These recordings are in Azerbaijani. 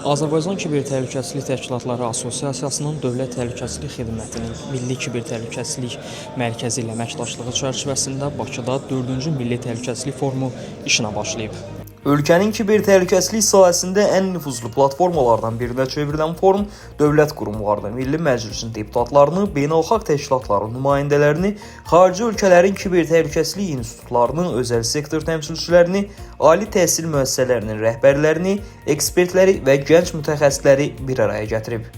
Azərbaycan Kiber Təhlükəsizlik Təşkilatları Assosiasiyasının Dövlət Təhlükəsizlik Xidmətinin Milli Kiber Təhlükəsizlik Mərkəzi ilə əməkdaşlığı çərçivəsində Bakıda 4-cü Milli Təhlükəsizlik Forumu işinə başlayıb. Ölkənin kiber təhlükəsizlik sahəsində ən nüfuzlu platformalardan birinə çevrilən forum dövlət qurumlarını, Milli Məclisin deputatlarını, beynəlxalq təşkilatların nümayəndələrini, xarici ölkələrin kiber təhlükəsizlik institutlarının, özəl sektor təmsilçilərini, ali təhsil müəssisələrinin rəhbərlərini, ekspertləri və gənc mütəxəssisləri bir araya gətirib.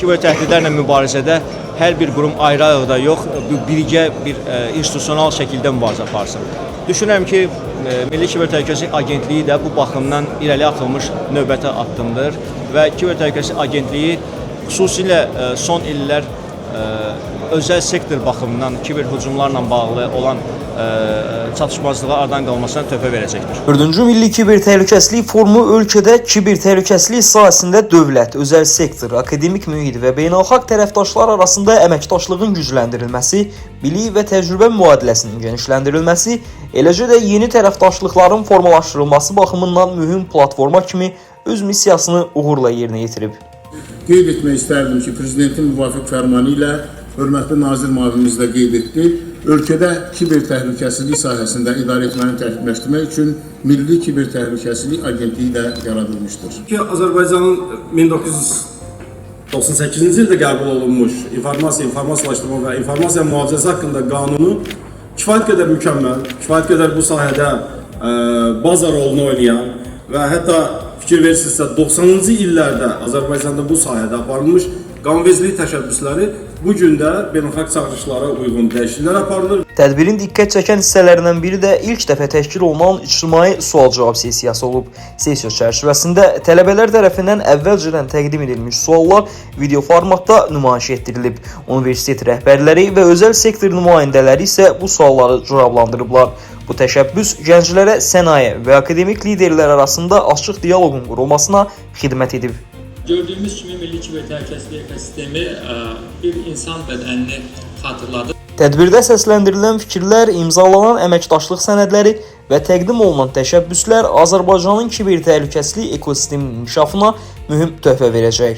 Kiber təhdidlərlə mübarizədə hər bir qurum ayrı-ayrıda yox, birgə bir institusional şəkildə mübarizə aparsın. Düşünürəm ki, Milli Kiber Təhlükəsizlik Agentliyi də bu baxımdan irəli atılmış növbəti addımdır və Kiber Təhlükəsizlik Agentliyi xüsusilə son illər özəl sektor baxımından kiber hücumlarla bağlı olan çatışmazlığa aradan qalmasına töhfə verəcəkdir. 4-cü Milli Kiber Təhlükəsizlik Forumu ölkədə kiber təhlükəsizlik sahəsində dövlət, özəl sektor, akademik mühit və beynəlxalq tərəfdaşlar arasında əməkdaşlığın gücləndirilməsi, bilik və təcrübə mübadiləsinin genişləndirilməsi, eləcə də yeni tərəfdaşlıqların formalaşdırılması baxımından mühüm platforma kimi öz missiyasını uğurla yerinə yetirib. Qeyd etmək istərdim ki, Prezidentin müvafiq fərmanı ilə hörmətli Nazir müavimimiz də qeyd etdi, ölkədə kiber təhlükəsizlik sahəsində idarəetməni təkmilləşdirmək üçün Milli Kiber Təhlükəsizlik Agentliyi də yaradılmışdır. Azərbaycanın 1998-ci ildə qəbul olunmuş informasiyalaşdırma və informasiya mühafizəsi haqqında qanunu kifayət qədər mükəmməl, kifayət qədər bu sahədə baza rolunu oynayan və hətta fikir verirsinizsə 90-cı illərdə Azərbaycanda bu sahədə aparılmış qanunvericilik təşəbbüsləri bu gün də beynəlxalq çağırışlara uyğun dəyişikliklər aparılır. Tədbirin diqqət çəkən hissələrindən biri də ilk dəfə təşkil olunan ictimai sual-cavab sessiyası olub. Sessiya çərçivəsində tələbələr tərəfindən əvvəlcədən təqdim edilmiş suallar video formatda nümayiş etdirilib. Universitet rəhbərləri və özəl sektor nümayəndələri isə bu sualları cavablandırıblar. Bu təşəbbüs gənclərə sənaye və akademik liderlər arasında açıq dialoqun qurulmasına xidmət edib. Gördüyümüz kimi Milli Kiber Təhlükəsizlik Ekosistemi bir insan bədənini xatırladır. Tədbirdə səsləndirilən fikirlər, imzalanan əməkdaşlıq sənədləri və təqdim olunan təşəbbüslər Azərbaycanın kiber təhlükəsizlik ekosisteminin inkişafına mühüm töhfə verəcək.